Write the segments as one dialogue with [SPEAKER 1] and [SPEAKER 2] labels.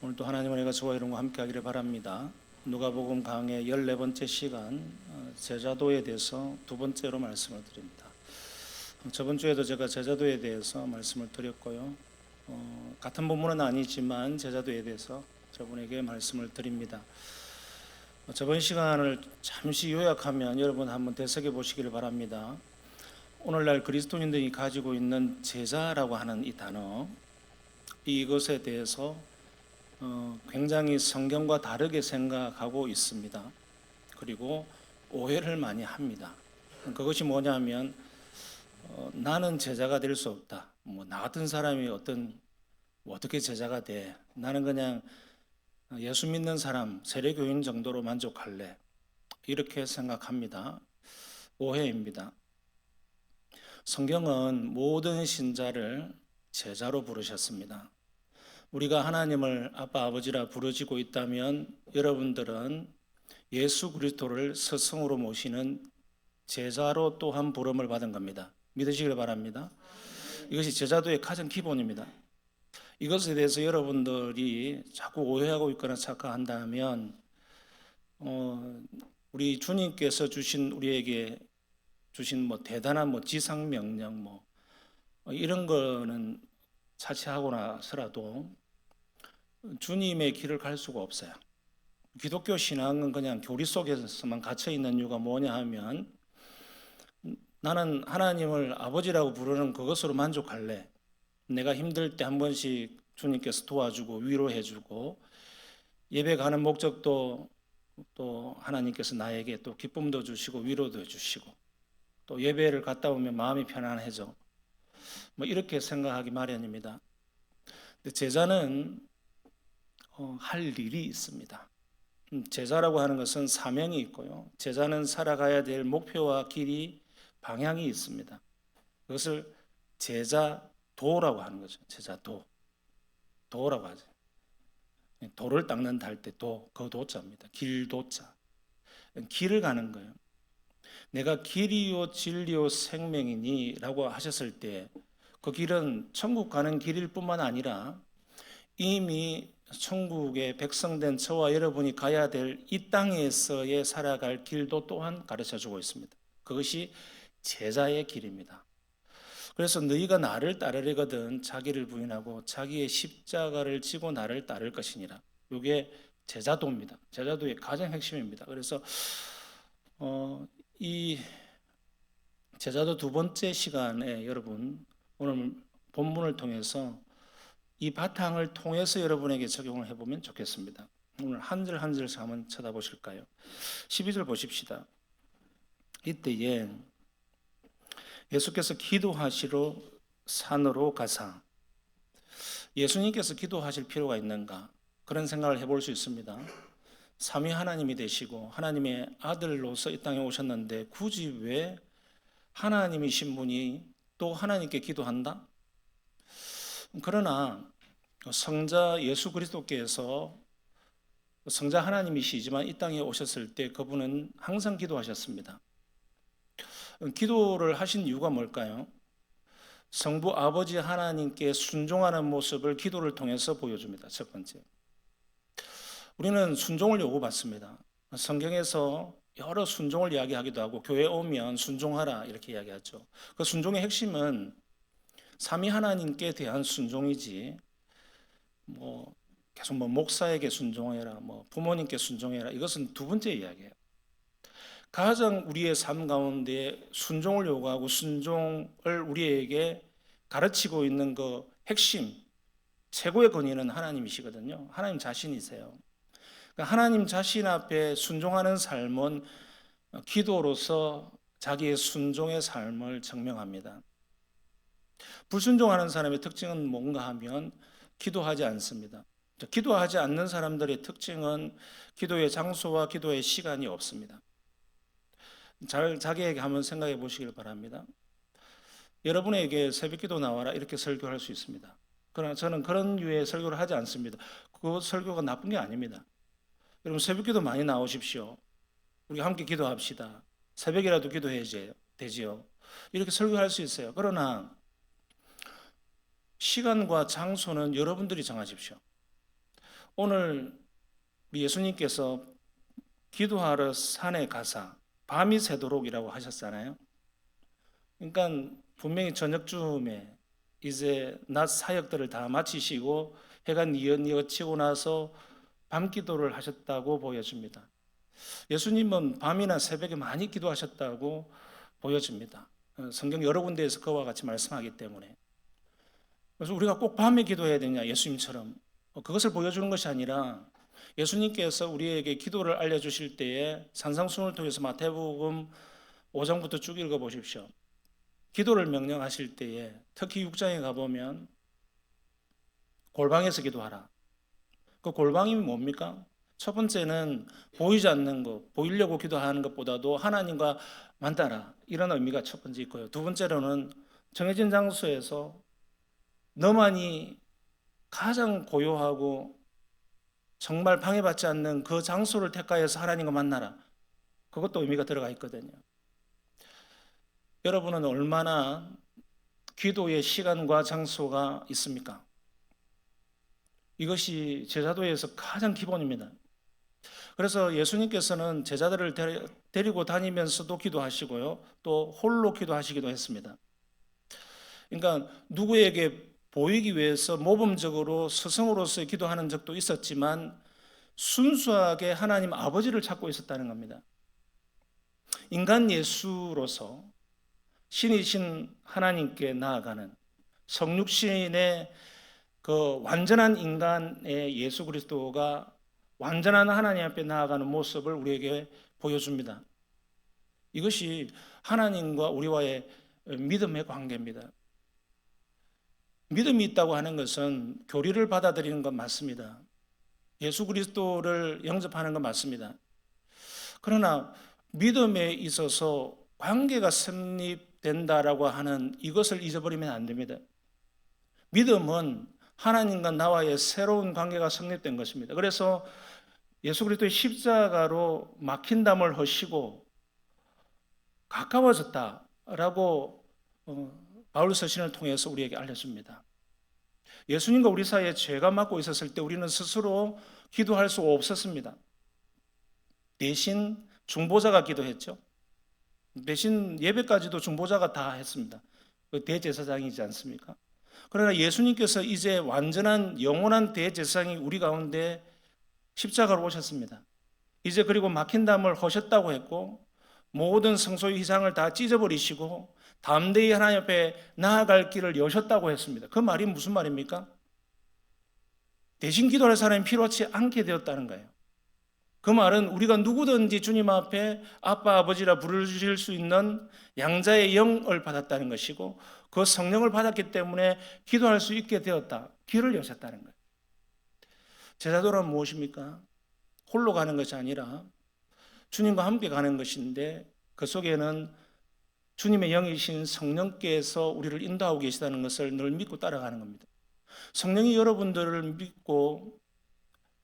[SPEAKER 1] 오늘도 하나님의 은혜가 저와 여러분과 함께 하기를 바랍니다. 누가복음 강의 14번째 시간 제자도에 대해서 두 번째로 말씀을 드립니다. 저번 주에도 제가 제자도에 대해서 말씀을 드렸고요. 같은 본문은 아니지만 제자도에 대해서 여러분에게 말씀을 드립니다. 저번 시간을 잠시 요약하면 여러분 한번 되새겨 보시기를 바랍니다. 오늘날 그리스도인들이 가지고 있는 제자라고 하는 이 단어, 이것에 대해서 굉장히 성경과 다르게 생각하고 있습니다. 그리고 오해를 많이 합니다. 그것이 뭐냐면 나는 제자가 될 수 없다. 나 같은 사람이 어떻게 제자가 돼? 나는 그냥 예수 믿는 사람, 세례교인 정도로 만족할래. 이렇게 생각합니다. 오해입니다. 성경은 모든 신자를 제자로 부르셨습니다. 우리가 하나님을 아빠 아버지라 부르짖고 있다면 여러분들은 예수 그리스도를 스승으로 모시는 제자로 또한 부름을 받은 겁니다. 믿으시길 바랍니다. 이것이 제자도의 가장 기본입니다. 이것에 대해서 여러분들이 자꾸 오해하고 있거나 착각한다면 우리 주님께서 우리에게 주신 대단한 지상 명령 이런 거는 차치하고 나서라도 주님의 길을 갈 수가 없어요. 기독교 신앙은 그냥 교리 속에서만 갇혀 있는 이유가 뭐냐 하면 나는 하나님을 아버지라고 부르는 그것으로 만족할래. 내가 힘들 때 한 번씩 주님께서 도와주고 위로해주고 예배 가는 목적도 또 하나님께서 나에게 또 기쁨도 주시고 위로도 주시고 또 예배를 갔다 오면 마음이 편안해져. 이렇게 생각하기 마련입니다. 근데 제자는 할 일이 있습니다. 제자라고 하는 것은 사명이 있고요. 제자는 살아가야 될 목표와 길이, 방향이 있습니다. 그것을 제자도라고 하는 거죠. 제자도. 도라고 하죠. 도를 닦는다 할 때 그 도자입니다. 길도자. 길을 가는 거예요. 내가 길이요 진리요 생명이니 라고 하셨을 때 그 길은 천국 가는 길일 뿐만 아니라 이미 천국의 백성된 저와 여러분이 가야 될 이 땅에서의 살아갈 길도 또한 가르쳐주고 있습니다. 그것이 제자의 길입니다. 그래서 너희가 나를 따르려거든 자기를 부인하고 자기의 십자가를 지고 나를 따를 것이니라. 이게 제자도입니다. 제자도의 가장 핵심입니다. 그래서 이 제자도 두 번째 시간에 여러분 오늘 본문을 통해서 이 바탕을 통해서 여러분에게 적용을 해보면 좋겠습니다. 오늘 한 절 한 절씩 한번 쳐다보실까요? 12절 보십시다. 이때에 예수께서 기도하시러 산으로 가사. 예수님께서 기도하실 필요가 있는가? 그런 생각을 해볼 수 있습니다. 삼위 하나님이 되시고 하나님의 아들로서 이 땅에 오셨는데 굳이 왜 하나님이신 분이 또 하나님께 기도한다? 그러나 성자 예수 그리스도께서 성자 하나님이시지만 이 땅에 오셨을 때 그분은 항상 기도하셨습니다. 기도를 하신 이유가 뭘까요? 성부 아버지 하나님께 순종하는 모습을 기도를 통해서 보여줍니다. 첫 번째. 우리는 순종을 요구받습니다. 성경에서 여러 순종을 이야기하기도 하고 교회에 오면 순종하라 이렇게 이야기하죠. 그 순종의 핵심은 삼위 하나님께 대한 순종이지 계속 목사에게 순종해라 부모님께 순종해라 이것은 두 번째 이야기예요. 가장 우리의 삶 가운데 순종을 요구하고 순종을 우리에게 가르치고 있는 그 핵심 최고의 권위는 하나님이시거든요. 하나님 자신이세요. 그러니까 하나님 자신 앞에 순종하는 삶은 기도로서 자기의 순종의 삶을 증명합니다. 불순종하는 사람의 특징은 뭔가 하면 기도하지 않습니다. 기도하지 않는 사람들의 특징은 기도의 장소와 기도의 시간이 없습니다. 잘 자기에게 한번 생각해 보시길 바랍니다. 여러분에게 새벽기도 나와라 이렇게 설교할 수 있습니다. 그러나 저는 그런 류의 설교를 하지 않습니다. 그 설교가 나쁜 게 아닙니다. 여러분 새벽기도 많이 나오십시오. 우리 함께 기도합시다. 새벽이라도 기도해야지 되지요. 이렇게 설교할 수 있어요. 그러나 시간과 장소는 여러분들이 정하십시오. 오늘 우리 예수님께서 기도하러 산에 가사 밤이 새도록이라고 하셨잖아요. 그러니까 분명히 저녁쯤에 이제 낮 사역들을 다 마치시고 해가 뉘어뉘어치고 나서 밤 기도를 하셨다고 보여집니다. 예수님은 밤이나 새벽에 많이 기도하셨다고 보여집니다. 성경 여러 군데에서 그와 같이 말씀하기 때문에. 그래서 우리가 꼭 밤에 기도해야 되냐, 예수님처럼. 그것을 보여주는 것이 아니라 예수님께서 우리에게 기도를 알려주실 때에 산상수훈을 통해서 마태복음 5장부터 쭉 읽어보십시오. 기도를 명령하실 때에 특히 6장에 가보면 골방에서 기도하라. 그 골방이 뭡니까? 첫 번째는 보이지 않는 것, 보이려고 기도하는 것보다도 하나님과 만나라, 이런 의미가 첫 번째 있고요. 두 번째로는 정해진 장소에서 너만이 가장 고요하고 정말 방해받지 않는 그 장소를 택하여서 하나님과 만나라. 그것도 의미가 들어가 있거든요. 여러분은 얼마나 기도의 시간과 장소가 있습니까? 이것이 제자도에서 가장 기본입니다. 그래서 예수님께서는 제자들을 데리고 다니면서도 기도하시고요, 또 홀로 기도하시기도 했습니다. 그러니까 누구에게 보이기 위해서 모범적으로 스승으로서 기도하는 적도 있었지만 순수하게 하나님 아버지를 찾고 있었다는 겁니다. 인간 예수로서 신이신 하나님께 나아가는 성육신의 그 완전한 인간의 예수 그리스도가 완전한 하나님 앞에 나아가는 모습을 우리에게 보여줍니다. 이것이 하나님과 우리와의 믿음의 관계입니다. 믿음이 있다고 하는 것은 교리를 받아들이는 건 맞습니다. 예수 그리스도를 영접하는 건 맞습니다. 그러나 믿음에 있어서 관계가 성립된다라고 하는 이것을 잊어버리면 안 됩니다. 믿음은 하나님과 나와의 새로운 관계가 성립된 것입니다. 그래서 예수 그리스도의 십자가로 막힌 담을 허시고 가까워졌다라고 바울 서신을 통해서 우리에게 알려줍니다. 예수님과 우리 사이에 죄가 맡고 있었을 때 우리는 스스로 기도할 수 없었습니다. 대신 중보자가 기도했죠. 대신 예배까지도 중보자가 다 했습니다. 그 대제사장이지 않습니까? 그러나 예수님께서 이제 완전한 영원한 대제사장이 우리 가운데 십자가로 오셨습니다. 이제 그리고 막힌 담을 허셨다고 했고 모든 성소의 희상을 다 찢어버리시고 담대히 하나님 앞에 나아갈 길을 여셨다고 했습니다. 그 말이 무슨 말입니까? 대신 기도할 사람이 필요하지 않게 되었다는 거예요. 그 말은 우리가 누구든지 주님 앞에 아빠 아버지라 부르실 수 있는 양자의 영을 받았다는 것이고 그 성령을 받았기 때문에 기도할 수 있게 되었다. 길을 여셨다는 거예요. 제자도란 무엇입니까? 홀로 가는 것이 아니라 주님과 함께 가는 것인데 그 속에는 주님의 영이신 성령께서 우리를 인도하고 계시다는 것을 늘 믿고 따라가는 겁니다. 성령이 여러분들을 믿고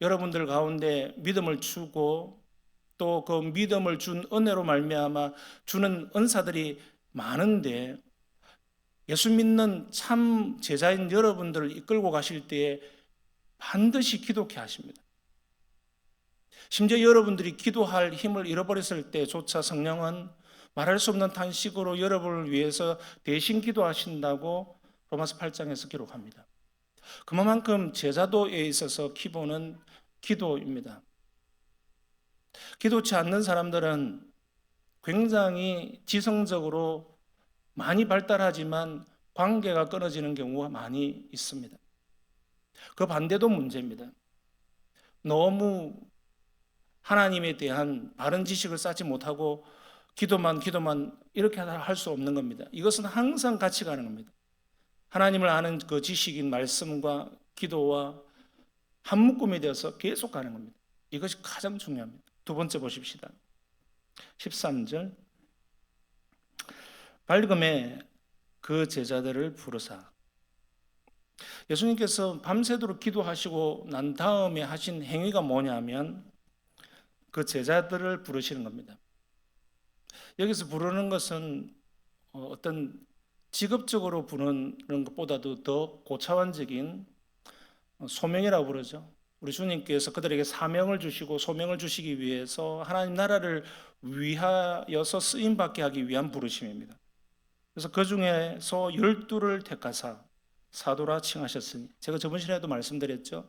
[SPEAKER 1] 여러분들 가운데 믿음을 주고 또 그 믿음을 준 은혜로 말미암아 주는 은사들이 많은데 예수 믿는 참 제자인 여러분들을 이끌고 가실 때에 반드시 기도케 하십니다. 심지어 여러분들이 기도할 힘을 잃어버렸을 때조차 성령은 말할 수 없는 탄식으로 여러분을 위해서 대신 기도하신다고 로마서 8장에서 기록합니다. 그만큼 제자도에 있어서 기본은 기도입니다. 기도치 않는 사람들은 굉장히 지성적으로 많이 발달하지만 관계가 끊어지는 경우가 많이 있습니다. 그 반대도 문제입니다. 너무 하나님에 대한 바른 지식을 쌓지 못하고 기도만 이렇게 할 수 없는 겁니다. 이것은 항상 같이 가는 겁니다. 하나님을 아는 그 지식인 말씀과 기도와 한 묶음이 되어서 계속 가는 겁니다. 이것이 가장 중요합니다. 두 번째 보십시다. 13절 밝음에 그 제자들을 부르사. 예수님께서 밤새도록 기도하시고 난 다음에 하신 행위가 뭐냐면 그 제자들을 부르시는 겁니다. 여기서 부르는 것은 어떤 직업적으로 부르는 것보다도 더 고차원적인 소명이라고 부르죠. 우리 주님께서 그들에게 사명을 주시고 소명을 주시기 위해서 하나님 나라를 위하여서 쓰임받게 하기 위한 부르심입니다. 그래서 그 중에서 12를 택하사 사도라 칭하셨으니, 제가 저번 시간에도 말씀드렸죠.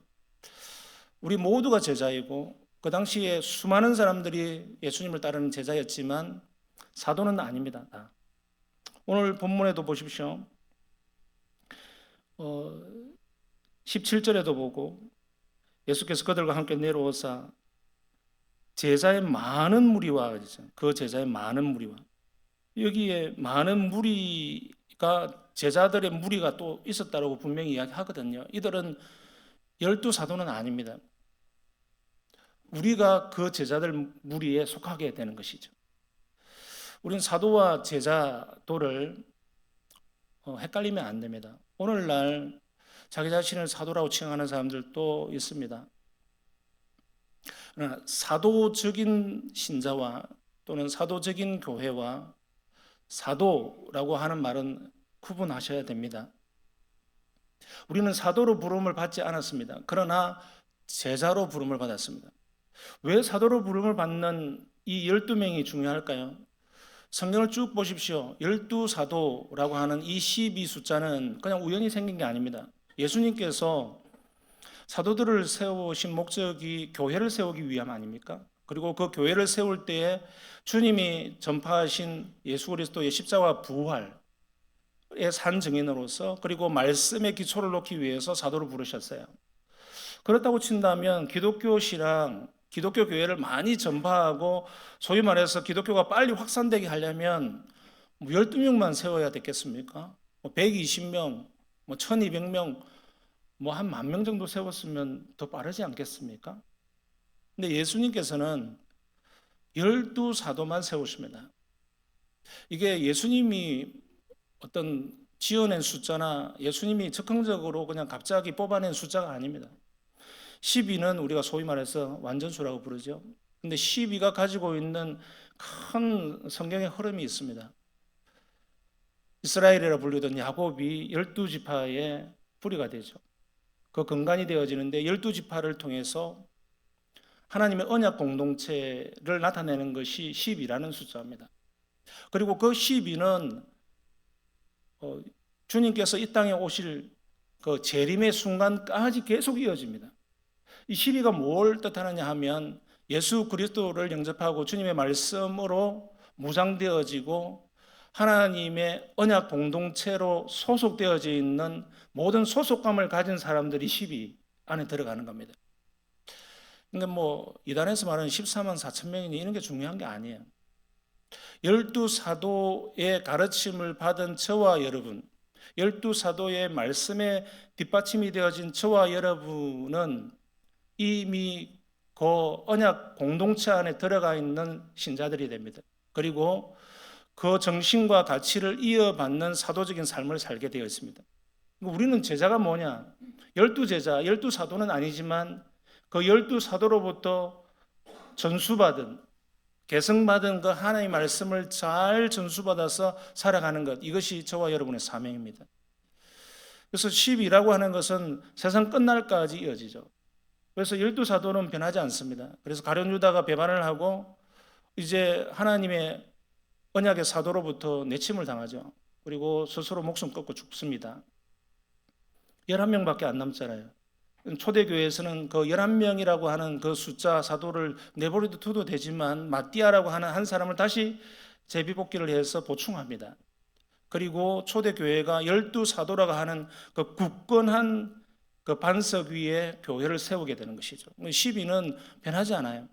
[SPEAKER 1] 우리 모두가 제자이고 그 당시에 수많은 사람들이 예수님을 따르는 제자였지만 사도는 아닙니다. 오늘 본문에도 보십시오. 17절에도 보고 예수께서 그들과 함께 내려오사 제자의 많은 무리와, 그 제자의 많은 무리와, 여기에 많은 무리가, 제자들의 무리가 또 있었다고 분명히 이야기하거든요. 이들은 12사도는 아닙니다. 우리가 그 제자들 무리에 속하게 되는 것이죠. 우리는 사도와 제자도를 헷갈리면 안 됩니다. 오늘날 자기 자신을 사도라고 칭하는 사람들도 있습니다. 그러나 사도적인 신자와 또는 사도적인 교회와 사도라고 하는 말은 구분하셔야 됩니다. 우리는 사도로 부름을 받지 않았습니다. 그러나 제자로 부름을 받았습니다. 왜 사도로 부름을 받는 이 12명이 중요할까요? 성경을 쭉 보십시오. 12사도라고 하는 이 12 숫자는 그냥 우연히 생긴 게 아닙니다. 예수님께서 사도들을 세우신 목적이 교회를 세우기 위함 아닙니까? 그리고 그 교회를 세울 때에 주님이 전파하신 예수 그리스도의 십자가 부활의 산 증인으로서, 그리고 말씀의 기초를 놓기 위해서 사도를 부르셨어요. 그렇다고 친다면 기독교 신앙, 기독교 교회를 많이 전파하고 소위 말해서 기독교가 빨리 확산되게 하려면 12명만 세워야 되겠습니까? 120명, 1200명, 한 10,000명 정도 세웠으면 더 빠르지 않겠습니까? 근데 예수님께서는 12사도만 세우십니다. 이게 예수님이 어떤 지어낸 숫자나 예수님이 즉흥적으로 그냥 갑자기 뽑아낸 숫자가 아닙니다. 12는 우리가 소위 말해서 완전수라고 부르죠. 근데 12가 가지고 있는 큰 성경의 흐름이 있습니다. 이스라엘이라 불리던 야곱이 12지파의 뿌리가 되죠. 그 근간이 되어지는데 12지파를 통해서 하나님의 언약 공동체를 나타내는 것이 12라는 숫자입니다. 그리고 그 12는 주님께서 이 땅에 오실 그 재림의 순간까지 계속 이어집니다. 이 12가 뭘 뜻하느냐 하면 예수 그리스도를 영접하고 주님의 말씀으로 무장되어지고 하나님의 언약 공동체로 소속되어져 있는 모든 소속감을 가진 사람들이 12 안에 들어가는 겁니다. 그러니까 이단에서 말하는 14만 4천 명이니 이런 게 중요한 게 아니에요. 12사도의 가르침을 받은 저와 여러분, 12사도의 말씀에 뒷받침이 되어진 저와 여러분은 이미 그 언약 공동체 안에 들어가 있는 신자들이 됩니다. 그리고 그 정신과 가치를 이어받는 사도적인 삶을 살게 되어 있습니다. 우리는 제자가 뭐냐? 12제자, 12사도는 아니지만 그 12사도로부터 전수받은, 계승받은 그 하나님의 말씀을 잘 전수받아서 살아가는 것, 이것이 저와 여러분의 사명입니다. 그래서 10이라고 하는 것은 세상 끝날까지 이어지죠. 그래서 12사도는 변하지 않습니다. 그래서 가룟 유다가 배반을 하고 이제 하나님의 언약의 사도로부터 내침을 당하죠. 그리고 스스로 목숨 끊고 죽습니다. 11명밖에 안 남잖아요. 초대교회에서는 그 11명이라고 하는 그 숫자 사도를 내버려도 둬도 되지만 마띠아라고 하는 한 사람을 다시 제비뽑기를 해서 보충합니다. 그리고 초대교회가 12사도라고 하는 그 굳건한 그 반석 위에 교회를 세우게 되는 것이죠. 12는 변하지 않아요.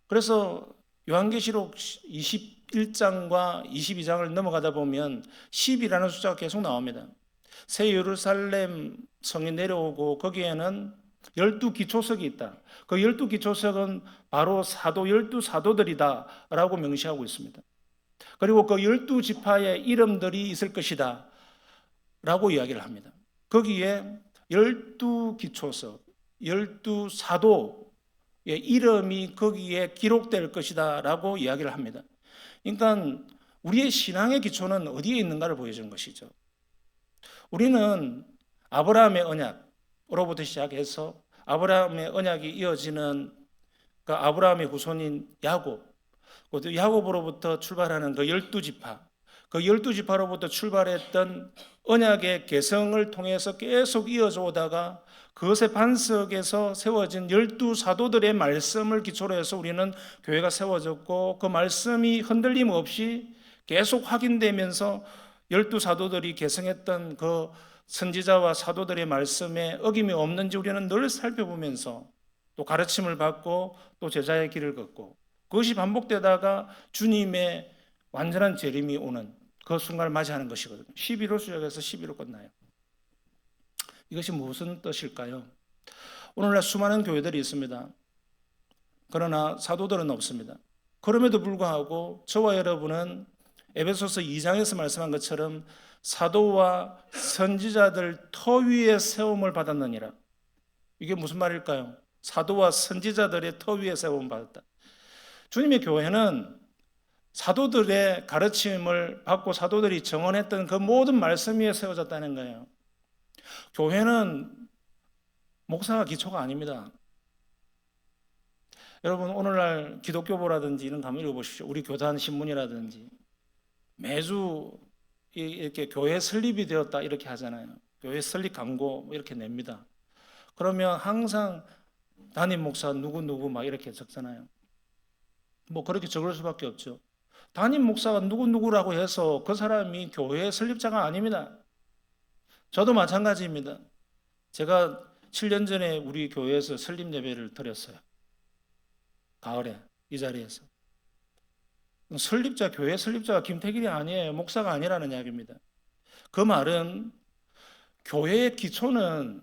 [SPEAKER 1] 그래서 요한계시록 21장과 22장을 넘어가다 보면 10이라는 숫자가 계속 나옵니다. 새 예루살렘 성이 내려오고 거기에는 12기초석이 있다. 그 12기초석은 바로 사도 12사도들이다 라고 명시하고 있습니다. 그리고 그 12지파의 이름들이 있을 것이다 라고 이야기를 합니다. 거기에 12기초석, 12사도의 이름이 거기에 기록될 것이다 라고 이야기를 합니다. 그러니까 우리의 신앙의 기초는 어디에 있는가를 보여주는 것이죠. 우리는 아브라함의 언약으로부터 시작해서 아브라함의 언약이 이어지는 그 아브라함의 후손인 야곱, 그 야곱으로부터 출발하는 그 12지파, 그 12지파로부터 출발했던 언약의 계성을 통해서 계속 이어져 오다가 그것의 반석에서 세워진 12사도들의 말씀을 기초로 해서 우리는 교회가 세워졌고, 그 말씀이 흔들림 없이 계속 확인되면서 12사도들이 계승했던 그 선지자와 사도들의 말씀에 어김이 없는지 우리는 늘 살펴보면서 또 가르침을 받고 또 제자의 길을 걷고, 그것이 반복되다가 주님의 완전한 재림이 오는 그 순간을 맞이하는 것이거든요. 11호 시작해서 11호 끝나요. 이것이 무슨 뜻일까요? 오늘날 수많은 교회들이 있습니다. 그러나 사도들은 없습니다. 그럼에도 불구하고 저와 여러분은 에베소서 2장에서 말씀한 것처럼 사도와 선지자들 터 위에 세움을 받았느니라. 이게 무슨 말일까요? 사도와 선지자들의 터 위에 세움을 받았다. 주님의 교회는 사도들의 가르침을 받고 사도들이 정언했던 그 모든 말씀 위에 세워졌다는 거예요. 교회는 목사가 기초가 아닙니다. 여러분, 오늘날 기독교보라든지 이런 거 한번 읽어보십시오. 우리 교단 신문이라든지 매주 이렇게 교회 설립이 되었다 이렇게 하잖아요. 교회 설립 광고 이렇게 냅니다. 그러면 항상 담임 목사 누구누구 막 이렇게 적잖아요. 뭐 그렇게 적을 수밖에 없죠. 담임 목사가 누구누구라고 해서 그 사람이 교회 설립자가 아닙니다. 저도 마찬가지입니다. 제가 7년 전에 우리 교회에서 설립 예배를 드렸어요. 가을에 이 자리에서. 설립자, 교회 설립자가 김태길이 아니에요. 목사가 아니라는 이야기입니다. 그 말은 교회의 기초는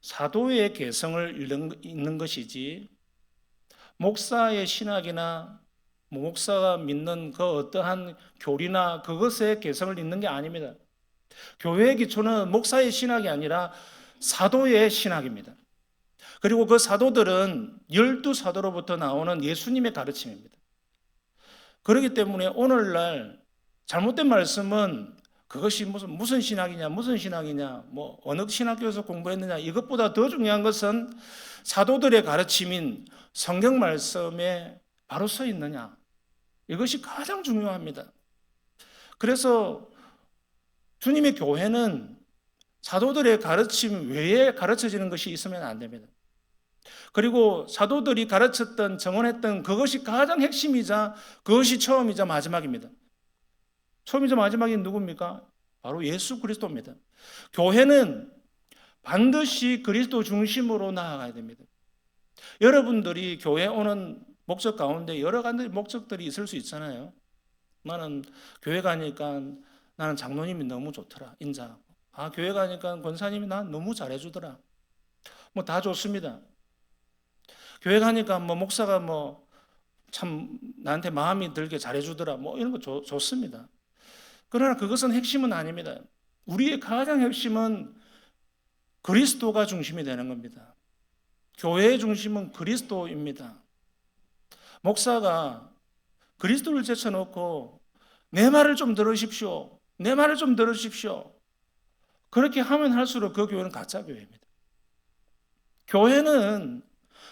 [SPEAKER 1] 사도의 개성을 잇는 것이지 목사의 신학이나 목사가 믿는 그 어떠한 교리나 그것의 개성을 잇는 게 아닙니다. 교회의 기초는 목사의 신학이 아니라 사도의 신학입니다. 그리고 그 사도들은 12사도로부터 나오는 예수님의 가르침입니다. 그렇기 때문에 오늘날 잘못된 말씀은 그것이 무슨 신학이냐, 무슨 신학이냐, 뭐 어느 신학교에서 공부했느냐, 이것보다 더 중요한 것은 사도들의 가르침인 성경 말씀에 바로 서 있느냐, 이것이 가장 중요합니다. 그래서 주님의 교회는 사도들의 가르침 외에 가르쳐지는 것이 있으면 안 됩니다. 그리고 사도들이 가르쳤던, 정언했던 그것이 가장 핵심이자 그것이 처음이자 마지막입니다. 처음이자 마지막이 누굽니까? 바로 예수 그리스도입니다. 교회는 반드시 그리스도 중심으로 나아가야 됩니다. 여러분들이 교회에 오는 목적 가운데 여러 가지 목적들이 있을 수 있잖아요. 나는 교회 가니까 나는 장로님이 너무 좋더라, 인자하고. 교회 가니까 권사님이 난 너무 잘해주더라. 뭐 다 좋습니다. 교회 가니까 뭐 목사가 뭐 참 나한테 마음이 들게 잘해주더라, 뭐 이런 거 좋습니다. 그러나 그것은 핵심은 아닙니다. 우리의 가장 핵심은 그리스도가 중심이 되는 겁니다. 교회의 중심은 그리스도입니다. 목사가 그리스도를 제쳐놓고 내 말을 좀 들으십시오, 내 말을 좀 들으십시오, 그렇게 하면 할수록 그 교회는 가짜 교회입니다. 교회는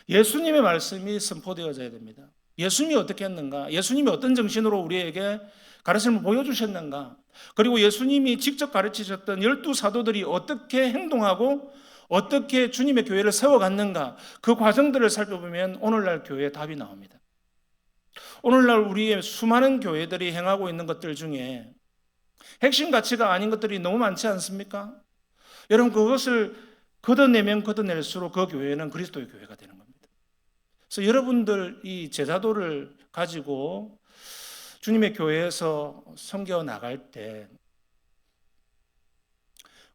[SPEAKER 1] 예수님의 말씀이 선포되어져야 됩니다. 예수님이 어떻게 했는가, 예수님이 어떤 정신으로 우리에게 가르침을 보여주셨는가, 그리고 예수님이 직접 가르치셨던 12사도들이 어떻게 행동하고 어떻게 주님의 교회를 세워갔는가, 그 과정들을 살펴보면 오늘날 교회의 답이 나옵니다. 오늘날 우리의 수많은 교회들이 행하고 있는 것들 중에 핵심 가치가 아닌 것들이 너무 많지 않습니까? 여러분, 그것을 걷어내면 걷어낼수록 그 교회는 그리스도의 교회가 되는 겁니다. 그래서 여러분들 이 제자도를 가지고 주님의 교회에서 섬겨 나갈 때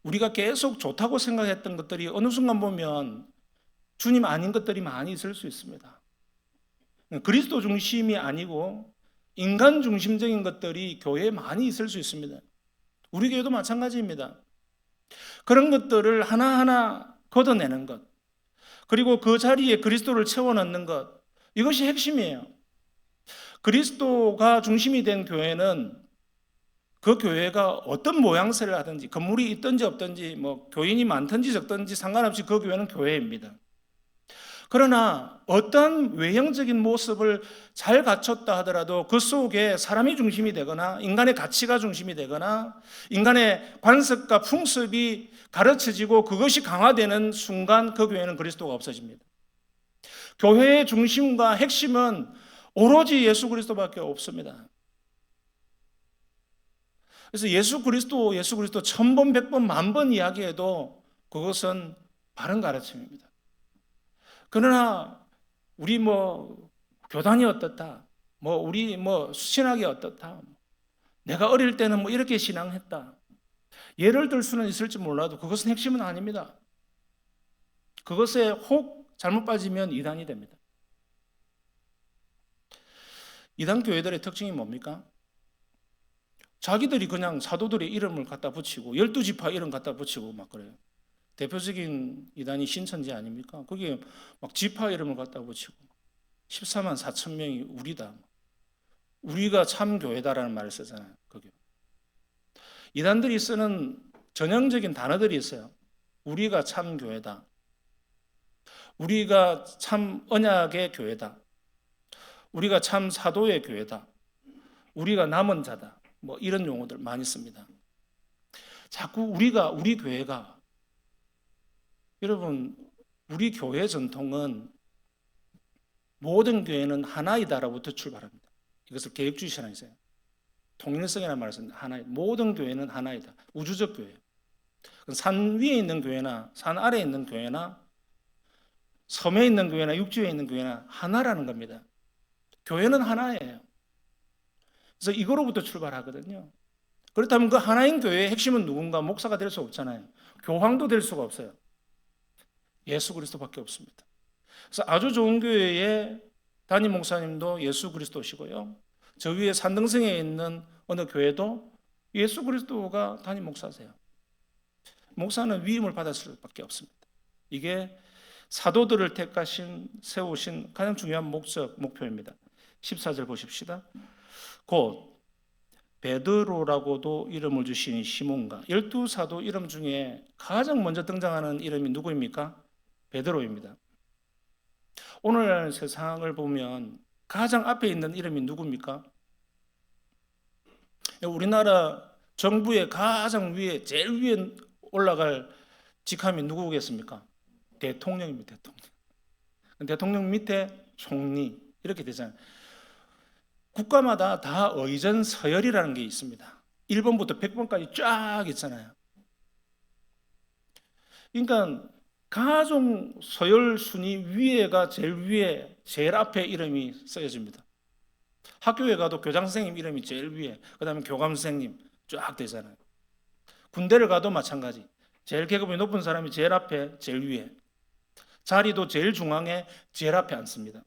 [SPEAKER 1] 우리가 계속 좋다고 생각했던 것들이 어느 순간 보면 주님 아닌 것들이 많이 있을 수 있습니다. 그리스도 중심이 아니고 인간 중심적인 것들이 교회에 많이 있을 수 있습니다. 우리 교회도 마찬가지입니다. 그런 것들을 하나하나 걷어내는 것, 그리고 그 자리에 그리스도를 채워넣는 것, 이것이 핵심이에요. 그리스도가 중심이 된 교회는 그 교회가 어떤 모양새를 하든지, 건물이 있든지 없든지, 뭐 교인이 많든지 적든지 상관없이 그 교회는 교회입니다. 그러나 어떤 외형적인 모습을 잘 갖췄다 하더라도 그 속에 사람이 중심이 되거나 인간의 가치가 중심이 되거나 인간의 관습과 풍습이 가르쳐지고 그것이 강화되는 순간 그 교회는 그리스도가 없어집니다. 교회의 중심과 핵심은 오로지 예수 그리스도밖에 없습니다. 그래서 예수 그리스도 천번, 백번, 만번 이야기해도 그것은 바른 가르침입니다. 그러나 우리 교단이 어떻다, 우리 수신학이 어떻다, 내가 어릴 때는 이렇게 신앙했다, 예를 들 수는 있을지 몰라도 그것은 핵심은 아닙니다. 그것에 혹 잘못 빠지면 이단이 됩니다. 이단 교회들의 특징이 뭡니까? 자기들이 그냥 사도들의 이름을 갖다 붙이고 12지파 이름 갖다 붙이고 막 그래요. 대표적인 이단이 신천지 아닙니까? 거기에 막 지파 이름을 갖다 붙이고 14만 4천 명이 우리다, 우리가 참 교회다라는 말을 쓰잖아요. 거기 이단들이 쓰는 전형적인 단어들이 있어요. 우리가 참 교회다, 우리가 참 언약의 교회다, 우리가 참 사도의 교회다, 우리가 남은 자다, 이런 용어들 많이 씁니다. 자꾸 우리 교회가, 여러분, 우리 교회 전통은 모든 교회는 하나이다라고부터 출발합니다. 이것을 계획주의 신앙이세요. 통일성이라는 말을 쓰는데 모든 교회는 하나이다. 우주적 교회. 산 위에 있는 교회나 산 아래에 있는 교회나 섬에 있는 교회나 육지에 있는 교회나 하나라는 겁니다. 교회는 하나예요. 그래서 이거로부터 출발하거든요. 그렇다면 그 하나인 교회의 핵심은 누군가? 목사가 될 수 없잖아요. 교황도 될 수가 없어요. 예수 그리스도밖에 없습니다. 그래서 아주 좋은 교회의 담임 목사님도 예수 그리스도시고요, 저 위에 산등성에 있는 어느 교회도 예수 그리스도가 담임 목사세요. 목사는 위임을 받았을 수밖에 없습니다. 이게 사도들을 세우신 가장 중요한 목표입니다. 14절 보십시다. 곧 베드로라고도 이름을 주신 시몬과 12사도 이름 중에 가장 먼저 등장하는 이름이 누구입니까? 베드로입니다. 오늘날 세상을 보면 가장 앞에 있는 이름이 누굽니까? 우리나라 정부의 가장 위에, 제일 위에 올라갈 직함이 누구겠습니까? 대통령입니다. 대통령 밑에 총리 이렇게 되잖아요. 국가마다 다 의전 서열이라는 게 있습니다. 1번부터 100번까지 쫙 있잖아요. 그러니까 가족 서열 순위 위에가 제일 위에, 제일 앞에 이름이 쓰여집니다. 학교에 가도 교장 선생님 이름이 제일 위에, 그 다음에 교감 선생님 쫙 되잖아요. 군대를 가도 마찬가지. 제일 계급이 높은 사람이 제일 앞에, 제일 위에. 자리도 제일 중앙에, 제일 앞에 앉습니다.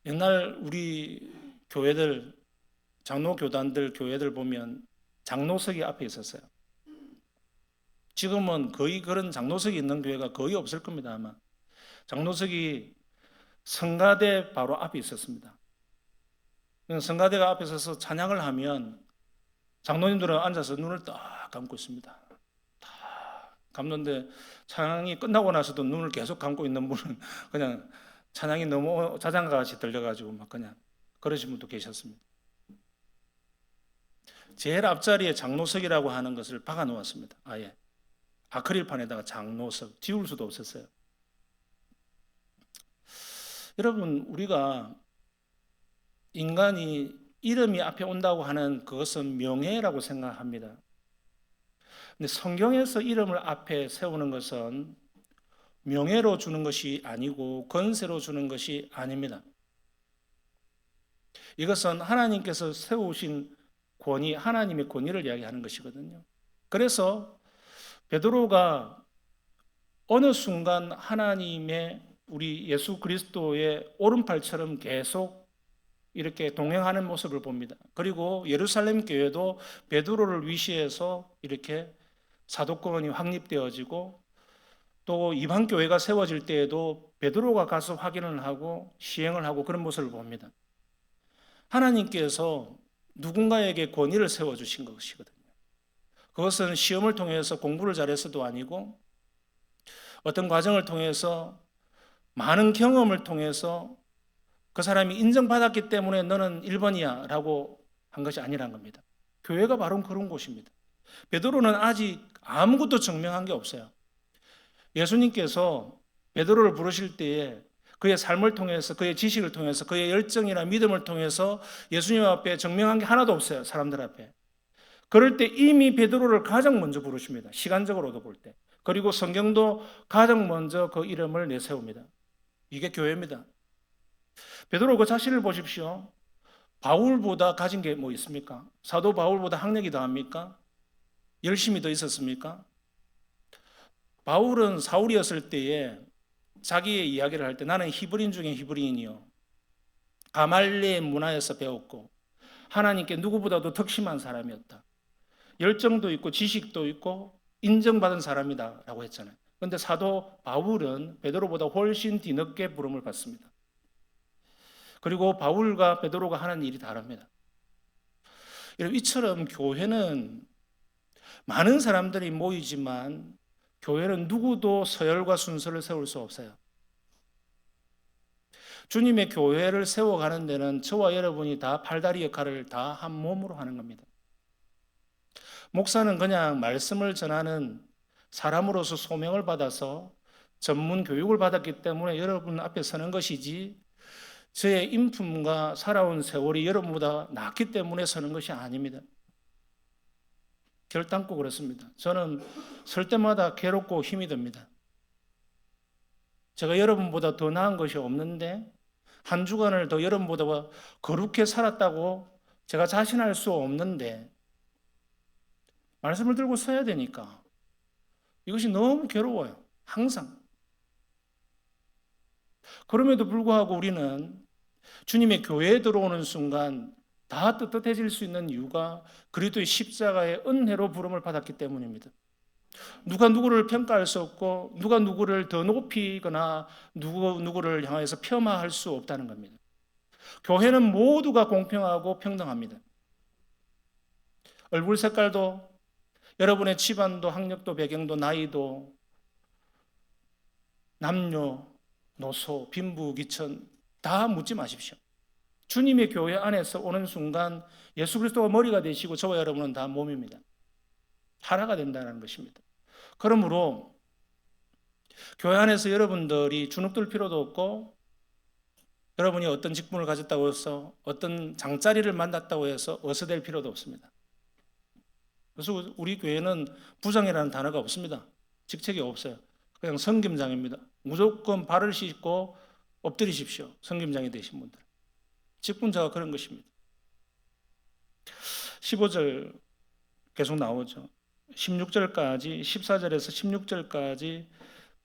[SPEAKER 1] 옛날 우리 교회들, 장로교단들, 교회들 보면 장로석이 앞에 있었어요. 지금은 거의 그런 장로석이 있는 교회가 거의 없을 겁니다. 아마 장로석이 성가대 바로 앞에 있었습니다. 성가대가 앞에 서서 찬양을 하면 장로님들은 앉아서 눈을 딱 감고 있습니다. 딱 감는데 찬양이 끝나고 나서도 눈을 계속 감고 있는 분은 그냥 찬양이 너무 자장가같이 들려가지고 막 그냥 그러신 분도 계셨습니다. 제일 앞자리에 장로석이라고 하는 것을 박아 놓았습니다. 아예 아크릴판에다가 장로석, 지울 수도 없었어요. 여러분, 우리가 인간이 이름이 앞에 온다고 하는 그것은 명예라고 생각합니다. 근데 성경에서 이름을 앞에 세우는 것은 명예로 주는 것이 아니고 권세로 주는 것이 아닙니다. 이것은 하나님께서 세우신 권위, 하나님의 권위를 이야기하는 것이거든요. 그래서 베드로가 어느 순간 하나님의 우리 예수 그리스도의 오른팔처럼 계속 이렇게 동행하는 모습을 봅니다. 그리고 예루살렘 교회도 베드로를 위시해서 이렇게 사도권이 확립되어지고 또 이방 교회가 세워질 때에도 베드로가 가서 확인을 하고 시행을 하고 그런 모습을 봅니다. 하나님께서 누군가에게 권위를 세워주신 것이거든요. 그것은 시험을 통해서 공부를 잘해서도 아니고 어떤 과정을 통해서 많은 경험을 통해서 그 사람이 인정받았기 때문에 너는 1번이야 라고 한 것이 아니란 겁니다. 교회가 바로 그런 곳입니다. 베드로는 아직 아무것도 증명한 게 없어요. 예수님께서 베드로를 부르실 때에 그의 삶을 통해서, 그의 지식을 통해서, 그의 열정이나 믿음을 통해서 예수님 앞에 증명한 게 하나도 없어요. 사람들 앞에. 그럴 때 이미 베드로를 가장 먼저 부르십니다. 시간적으로도 볼 때. 그리고 성경도 가장 먼저 그 이름을 내세웁니다. 이게 교회입니다. 베드로 그 자신을 보십시오. 바울보다 가진 게 뭐 있습니까? 사도 바울보다 학력이 더합니까? 열심히 더 있었습니까? 바울은 사울이었을 때에 자기의 이야기를 할 때 나는 히브리인 중에 히브리인이요. 가말리의 문화에서 배웠고 하나님께 누구보다도 덕심한 사람이었다. 열정도 있고 지식도 있고 인정받은 사람이다 라고 했잖아요. 그런데 사도 바울은 베드로보다 훨씬 뒤늦게 부름을 받습니다. 그리고 바울과 베드로가 하는 일이 다릅니다. 이처럼 교회는 많은 사람들이 모이지만 교회는 누구도 서열과 순서를 세울 수 없어요. 주님의 교회를 세워가는 데는 저와 여러분이 다 팔다리 역할을 다 한 몸으로 하는 겁니다. 목사는 그냥 말씀을 전하는 사람으로서 소명을 받아서 전문 교육을 받았기 때문에 여러분 앞에 서는 것이지 저의 인품과 살아온 세월이 여러분보다 낫기 때문에 서는 것이 아닙니다. 결단코 그렇습니다. 저는 설 때마다 괴롭고 힘이 듭니다. 제가 여러분보다 더 나은 것이 없는데 한 주간을 더 여러분보다 거룩해 살았다고 제가 자신할 수 없는데 말씀을 들고 서야 되니까 이것이 너무 괴로워요. 항상. 그럼에도 불구하고 우리는 주님의 교회에 들어오는 순간 다 떳떳해질 수 있는 이유가 그리스도의 십자가의 은혜로 부름을 받았기 때문입니다. 누가 누구를 평가할 수 없고 누가 누구를 더 높이거나 누구를 향해서 폄하할 수 없다는 겁니다. 교회는 모두가 공평하고 평등합니다. 얼굴 색깔도 여러분의 집안도 학력도 배경도 나이도 남녀 노소 빈부 귀천 다 묻지 마십시오. 주님의 교회 안에서 오는 순간 예수 그리스도가 머리가 되시고 저와 여러분은 다 몸입니다. 하나가 된다는 것입니다. 그러므로 교회 안에서 여러분들이 주눅들 필요도 없고 여러분이 어떤 직분을 가졌다고 해서 어떤 장자리를 만났다고 해서 어서될 필요도 없습니다. 그래서 우리 교회는 부장이라는 단어가 없습니다. 직책이 없어요. 그냥 성김장입니다. 무조건 발을 씻고 엎드리십시오. 성김장이 되신 분들. 직분자가 그런 것입니다. 15절 계속 나오죠. 16절까지 14절에서 16절까지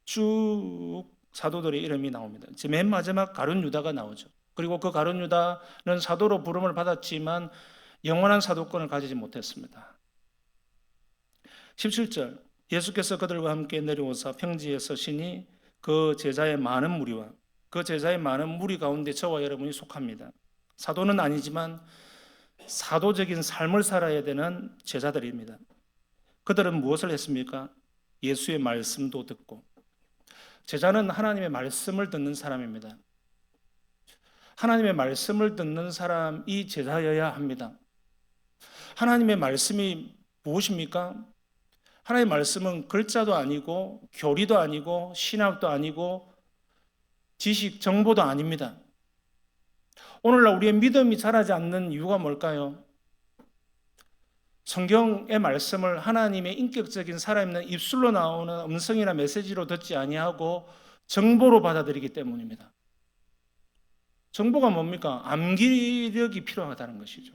[SPEAKER 1] 쭉 사도들의 이름이 나옵니다. 맨 마지막 가룟 유다가 나오죠. 그리고 그 가룟 유다는 사도로 부름을 받았지만 영원한 사도권을 가지지 못했습니다. 17절 예수께서 그들과 함께 내려오사 평지에 서시니 그 제자의 많은 무리와 그 제자의 많은 무리 가운데 저와 여러분이 속합니다. 사도는 아니지만 사도적인 삶을 살아야 되는 제자들입니다. 그들은 무엇을 했습니까? 예수의 말씀도 듣고. 제자는 하나님의 말씀을 듣는 사람입니다. 하나님의 말씀을 듣는 사람이 제자여야 합니다. 하나님의 말씀이 무엇입니까? 하나님의 말씀은 글자도 아니고 교리도 아니고 신학도 아니고 지식, 정보도 아닙니다. 오늘날 우리의 믿음이 자라지 않는 이유가 뭘까요? 성경의 말씀을 하나님의 인격적인 살아있는 입술로 나오는 음성이나 메시지로 듣지 아니하고 정보로 받아들이기 때문입니다. 정보가 뭡니까? 암기력이 필요하다는 것이죠.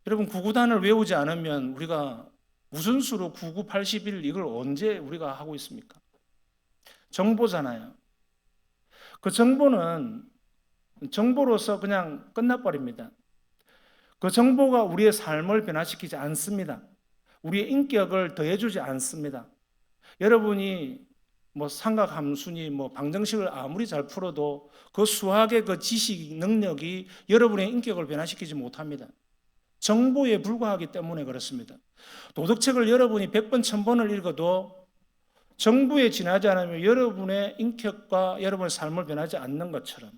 [SPEAKER 1] 여러분 구구단을 외우지 않으면 우리가 무슨 수로 99, 81 이걸 언제 우리가 하고 있습니까? 정보잖아요. 그 정보는 정보로서 그냥 끝나버립니다. 그 정보가 우리의 삶을 변화시키지 않습니다. 우리의 인격을 더해주지 않습니다. 여러분이 삼각함수니 방정식을 아무리 잘 풀어도 그 수학의 그 지식 능력이 여러분의 인격을 변화시키지 못합니다. 정보에 불과하기 때문에 그렇습니다. 도덕책을 여러분이 100번, 1000번을 읽어도 정부에 지나지 않으면 여러분의 인격과 여러분의 삶을 변하지 않는 것처럼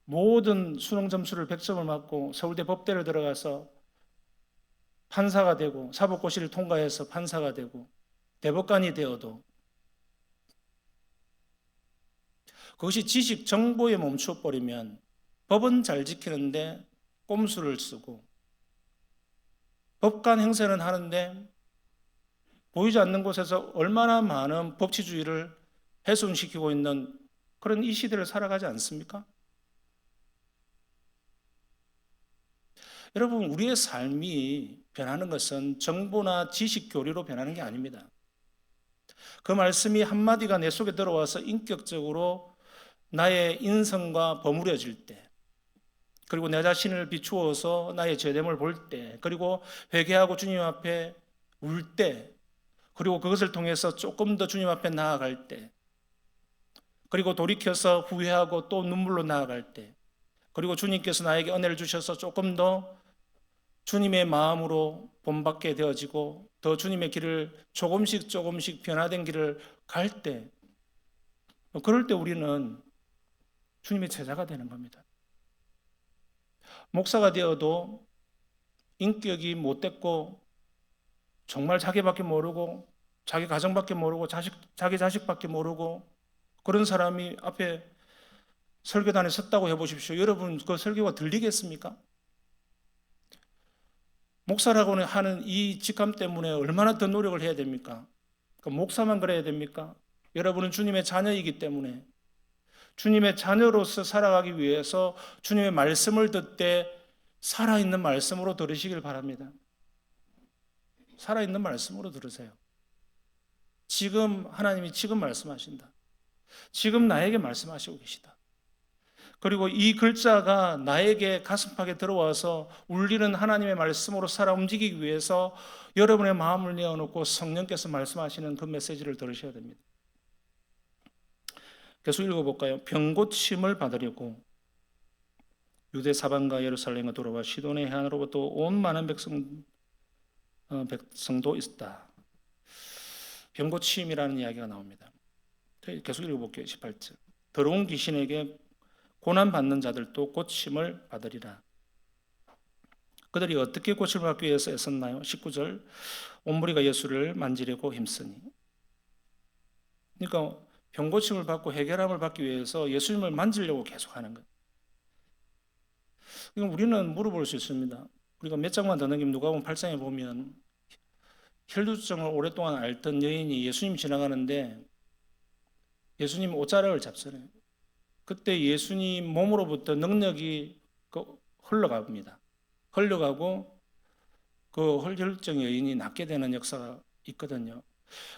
[SPEAKER 1] 모든 수능 점수를 100점을 맞고 서울대 법대를 들어가서 판사가 되고 사법고시를 통과해서 판사가 되고 대법관이 되어도 그것이 지식 정보에 멈춰버리면 법은 잘 지키는데 꼼수를 쓰고 법관 행세는 하는데 보이지 않는 곳에서 얼마나 많은 법치주의를 훼손시키고 있는 그런 이 시대를 살아가지 않습니까? 여러분, 우리의 삶이 변하는 것은 정보나 지식 교류로 변하는 게 아닙니다. 그 말씀이 한마디가 내 속에 들어와서 인격적으로 나의 인성과 버무려질 때, 그리고 내 자신을 비추어서 나의 죄됨을 볼 때, 그리고 회개하고 주님 앞에 울 때, 그리고 그것을 통해서 조금 더 주님 앞에 나아갈 때, 그리고 돌이켜서 후회하고 또 눈물로 나아갈 때, 그리고 주님께서 나에게 은혜를 주셔서 조금 더 주님의 마음으로 본받게 되어지고 더 주님의 길을 조금씩 변화된 길을 갈 때, 그럴 때 우리는 주님의 제자가 되는 겁니다. 목사가 되어도 인격이 못됐고 정말 자기밖에 모르고 자기 가정밖에 모르고 자기 자식밖에 모르고 그런 사람이 앞에 설교단에 섰다고 해보십시오. 여러분 그 설교가 들리겠습니까? 목사라고 하는 이 직함 때문에 얼마나 더 노력을 해야 됩니까? 그 목사만 그래야 됩니까? 여러분은 주님의 자녀이기 때문에 주님의 자녀로서 살아가기 위해서 주님의 말씀을 듣되 살아있는 말씀으로 들으시길 바랍니다. 살아있는 말씀으로 들으세요. 지금 하나님이 지금 말씀하신다. 지금 나에게 말씀하시고 계시다. 그리고 이 글자가 나에게 가슴팍에 들어와서 울리는 하나님의 말씀으로 살아 움직이기 위해서 여러분의 마음을 내어놓고 성령께서 말씀하시는 그 메시지를 들으셔야 됩니다. 계속 읽어볼까요? 병고침을 받으려고 유대 사방과 예루살렘과 도로와 시돈의 해안으로부터 온 많은 백성도 있었다. 병고침이라는 이야기가 나옵니다. 계속 읽어볼게요. 18절. 더러운 귀신에게 고난받는 자들도 고침을 받으리라. 그들이 어떻게 고침을 받기 위해서 애썼나요? 19절. 온 무리가 예수를 만지려고 힘쓰니. 그러니까 병고침을 받고 해결함을 받기 위해서 예수님을 만지려고 계속하는 거예요. 그러니까 우리는 물어볼 수 있습니다. 우리가 몇 장만 더 넘기면 누가복음 8장에 보면 혈루증을 오랫동안 앓던 여인이 예수님 지나가는데 예수님 옷자락을 잡잖아요. 그때 예수님 몸으로부터 능력이 흘러갑니다. 흘러가고 그 혈루증 여인이 낫게 되는 역사가 있거든요.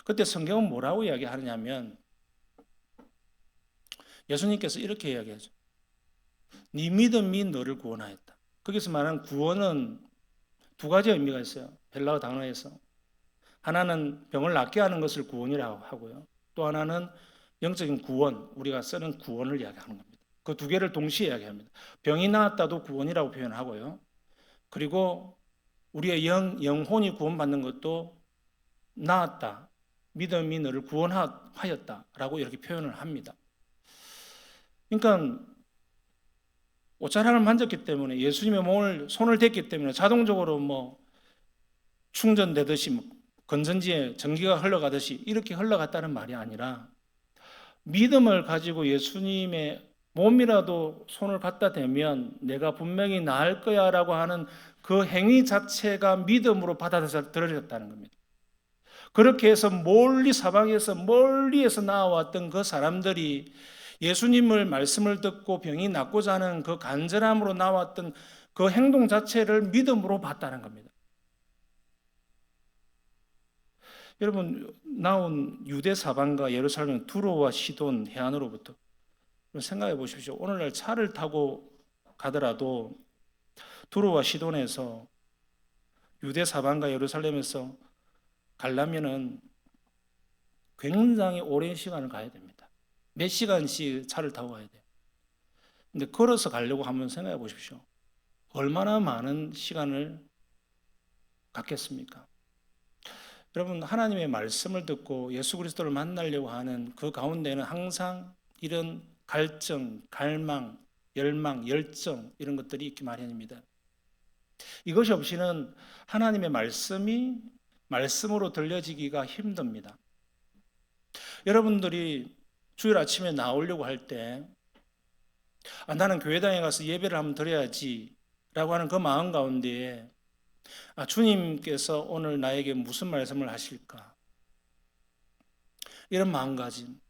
[SPEAKER 1] 그때 성경은 뭐라고 이야기하느냐면 예수님께서 이렇게 이야기하죠. 네 믿음이 너를 구원하였다. 거기서 말하는 구원은 두 가지 의미가 있어요. 헬라어 단어에서. 하나는 병을 낫게 하는 것을 구원이라고 하고요. 또 하나는 영적인 구원, 우리가 쓰는 구원을 이야기하는 겁니다. 그 두 개를 동시에 이야기합니다. 병이 나았다도 구원이라고 표현하고요. 그리고 우리의 영혼이 구원받는 것도 나았다. 믿음이 너를 구원하였다라고 이렇게 표현을 합니다. 그러니까 옷자락을 만졌기 때문에 예수님의 몸을 손을 댔기 때문에 자동적으로 충전되듯이 건전지에 전기가 흘러가듯이 이렇게 흘러갔다는 말이 아니라 믿음을 가지고 예수님의 몸이라도 손을 갖다 대면 내가 분명히 나을 거야 라고 하는 그 행위 자체가 믿음으로 받아들여졌다는 겁니다. 그렇게 해서 멀리에서 나와왔던 그 사람들이 예수님을 말씀을 듣고 병이 낫고자 하는 그 간절함으로 나왔던 그 행동 자체를 믿음으로 봤다는 겁니다. 여러분, 나온 유대 사방과 예루살렘 두로와 시돈 해안으로부터 생각해 보십시오. 오늘날 차를 타고 가더라도 두로와 시돈에서 유대 사방과 예루살렘에서 가려면은 굉장히 오랜 시간을 가야 됩니다. 몇 시간씩 차를 타고 가야 돼요. 근데 걸어서 가려고 한번 생각해 보십시오. 얼마나 많은 시간을 갖겠습니까? 여러분, 하나님의 말씀을 듣고 예수 그리스도를 만나려고 하는 그 가운데는 항상 이런 갈증, 갈망, 열망, 열정 이런 것들이 있기 마련입니다. 이것이 없이는 하나님의 말씀이 말씀으로 들려지기가 힘듭니다. 여러분들이 주일 아침에 나오려고 할 때 나는 교회당에 가서 예배를 한번 드려야지 라고 하는 그 마음 가운데에 주님께서 오늘 나에게 무슨 말씀을 하실까, 이런 마음가짐,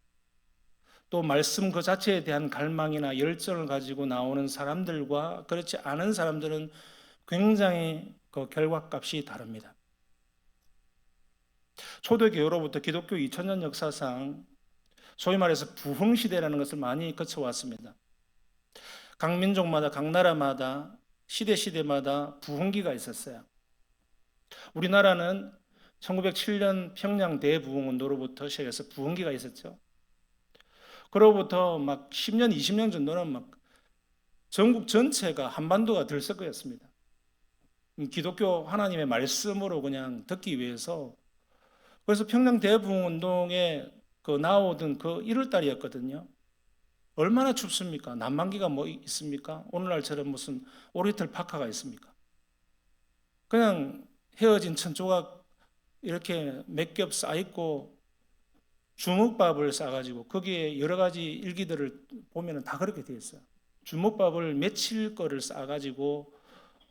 [SPEAKER 1] 또 말씀 그 자체에 대한 갈망이나 열정을 가지고 나오는 사람들과 그렇지 않은 사람들은 굉장히 그 결과값이 다릅니다. 초대교회로부터 기독교 2000년 역사상 소위 말해서 부흥시대라는 것을 많이 거쳐왔습니다. 각 민족마다, 각 나라마다, 시대마다 부흥기가 있었어요. 우리나라는 1907년 평양 대부흥운동으로부터 시작해서 부흥기가 있었죠. 그로부터 막 10년, 20년 정도는 막 전국 전체가 한반도가 들썩거렸습니다. 기독교 하나님의 말씀으로 그냥 듣기 위해서. 그래서 평양 대부흥운동에 그 나오던 그 1월달이었거든요. 얼마나 춥습니까? 난방기가 뭐 있습니까? 오늘날처럼 무슨 오리털 파카가 있습니까? 그냥 헤어진 천조각 이렇게 몇 겹 쌓여있고 주먹밥을 싸가지고 거기에 여러 가지 일기들을 보면 다 그렇게 되어 있어요. 주먹밥을 며칠 거를 싸가지고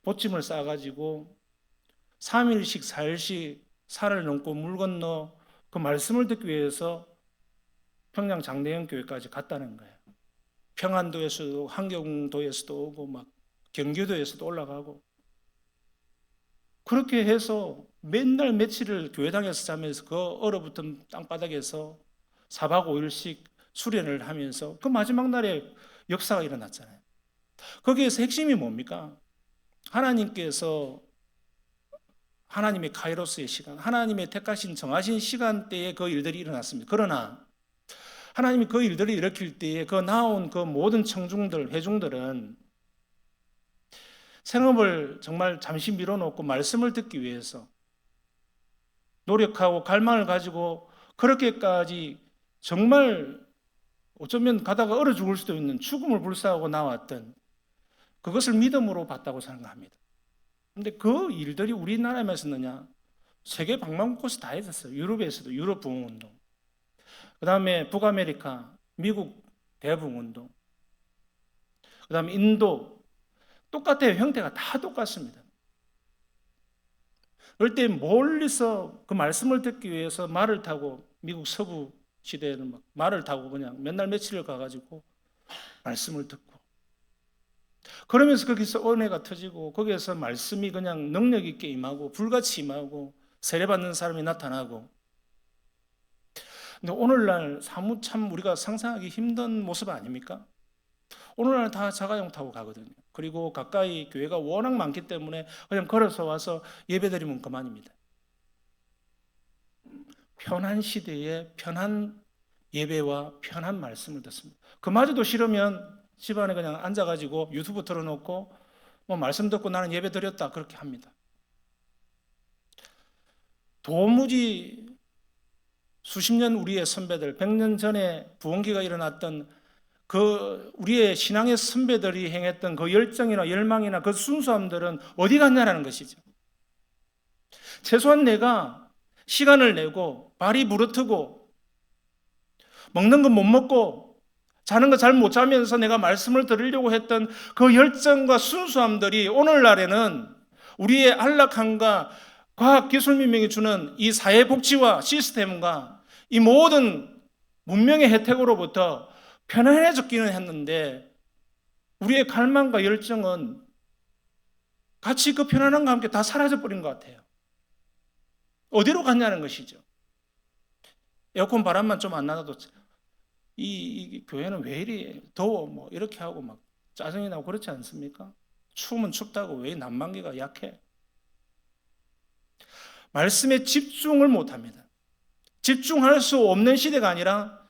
[SPEAKER 1] 보침을 싸가지고 3일씩 4일씩 산을 넘고 물 건너 그 말씀을 듣기 위해서 평양 장대영 교회까지 갔다는 거예요. 평안도에서도 한경도에서도 오고 막 경기도에서도 올라가고 그렇게 해서 맨날 며칠을 교회당에서 자면서 그 얼어붙은 땅바닥에서 4박 5일씩 수련을 하면서 그 마지막 날에 역사가 일어났잖아요. 거기에서 핵심이 뭡니까? 하나님께서 하나님의 카이로스의 시간, 하나님의 택하신 정하신 시간대에 그 일들이 일어났습니다. 그러나 하나님이 그 일들을 일으킬 때에 그 나온 그 모든 청중들, 회중들은 생업을 정말 잠시 밀어놓고 말씀을 듣기 위해서 노력하고 갈망을 가지고 그렇게까지 정말 어쩌면 가다가 얼어 죽을 수도 있는 죽음을 불사하고 나왔던 그것을 믿음으로 봤다고 생각합니다. 그런데 그 일들이 우리나라에만 있었느냐? 세계 방방곳곳에 다 있었어요. 유럽에서도 유럽 부흥운동, 그 다음에 북아메리카, 미국 대부흥운동, 그 다음에 인도, 똑같아요. 형태가 다 똑같습니다. 그럴 때 멀리서 그 말씀을 듣기 위해서 말을 타고, 미국 서부 시대에는 막 말을 타고 그냥 맨날 며칠을 가가지고 말씀을 듣고, 그러면서 거기서 은혜가 터지고 거기에서 말씀이 그냥 능력 있게 임하고 불같이 임하고 세례받는 사람이 나타나고. 근데 오늘날 사무 참 우리가 상상하기 힘든 모습 아닙니까? 오늘날 다 자가용 타고 가거든요. 그리고 가까이 교회가 워낙 많기 때문에 그냥 걸어서 와서 예배드리면 그만입니다. 편한 시대에 편한 예배와 편한 말씀을 듣습니다. 그마저도 싫으면 집안에 그냥 앉아가지고 유튜브 틀어놓고 뭐 말씀 듣고 나는 예배 드렸다 그렇게 합니다. 도무지 수십 년 우리의 선배들, 100년 전에 부흥기가 일어났던 그 우리의 신앙의 선배들이 행했던 그 열정이나 열망이나 그 순수함들은 어디 갔냐라는 것이죠. 최소한 내가 시간을 내고 발이 부르트고 먹는 건 못 먹고 자는 거 잘 못 자면서 내가 말씀을 들으려고 했던 그 열정과 순수함들이 오늘날에는 우리의 안락함과 과학기술 문명이 주는 이 사회복지와 시스템과 이 모든 문명의 혜택으로부터 편안해졌기는 했는데 우리의 갈망과 열정은 같이 그 편안함과 함께 다 사라져버린 것 같아요. 어디로 갔냐는 것이죠. 에어컨 바람만 좀 안 나도 이 교회는 왜 이리 더워 뭐 이렇게 하고 막 짜증이 나고 그렇지 않습니까? 추우면 춥다고 왜 난방기가 약해? 말씀에 집중을 못합니다. 집중할 수 없는 시대가 아니라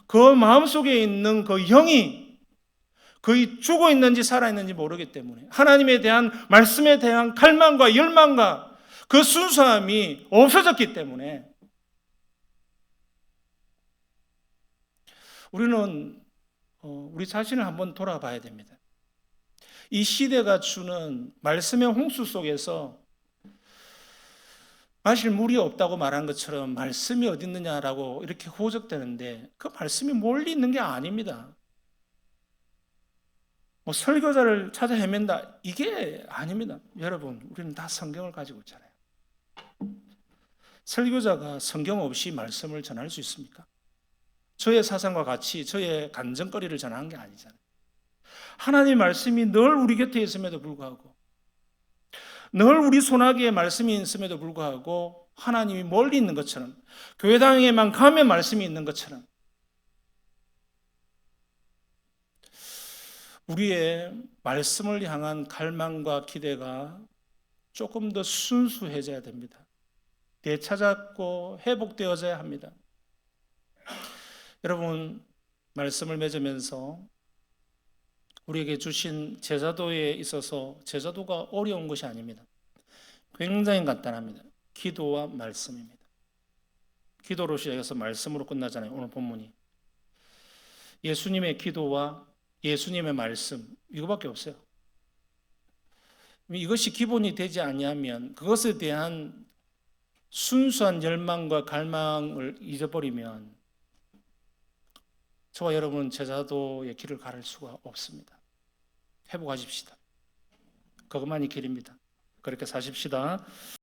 [SPEAKER 1] 그 마음속에 있는 그 영이 거의 죽어 있는지 살아 있는지 모르기 때문에 하나님에 대한 말씀에 대한 갈망과 열망과 그 순수함이 없어졌기 때문에 우리는 우리 자신을 한번 돌아봐야 됩니다. 이 시대가 주는 말씀의 홍수 속에서 마실 물이 없다고 말한 것처럼 말씀이 어디 있느냐라고 이렇게 호적되는데 그 말씀이 멀리 있는 게 아닙니다. 뭐 설교자를 찾아 헤맨다 이게 아닙니다. 여러분, 우리는 다 성경을 가지고 있잖아요. 설교자가 성경 없이 말씀을 전할 수 있습니까? 저의 사상과 같이 저의 간증거리를 전하는 게 아니잖아요. 하나님의 말씀이 늘 우리 곁에 있음에도 불구하고, 늘 우리 손아귀에 말씀이 있음에도 불구하고 하나님이 멀리 있는 것처럼, 교회당에만 가면 말씀이 있는 것처럼 우리의 말씀을 향한 갈망과 기대가 조금 더 순수해져야 됩니다. 되찾았고 회복되어져야 합니다. 여러분, 말씀을 맺으면서 우리에게 주신 제자도에 있어서 제자도가 어려운 것이 아닙니다. 굉장히 간단합니다. 기도와 말씀입니다. 기도로 시작해서 말씀으로 끝나잖아요. 오늘 본문이 예수님의 기도와 예수님의 말씀, 이거밖에 없어요. 이것이 기본이 되지 아니하면, 그것에 대한 순수한 열망과 갈망을 잊어버리면 저와 여러분은 제자도의 길을 가를 수가 없습니다. 회복하십시다. 그것만이 길입니다. 그렇게 사십시다.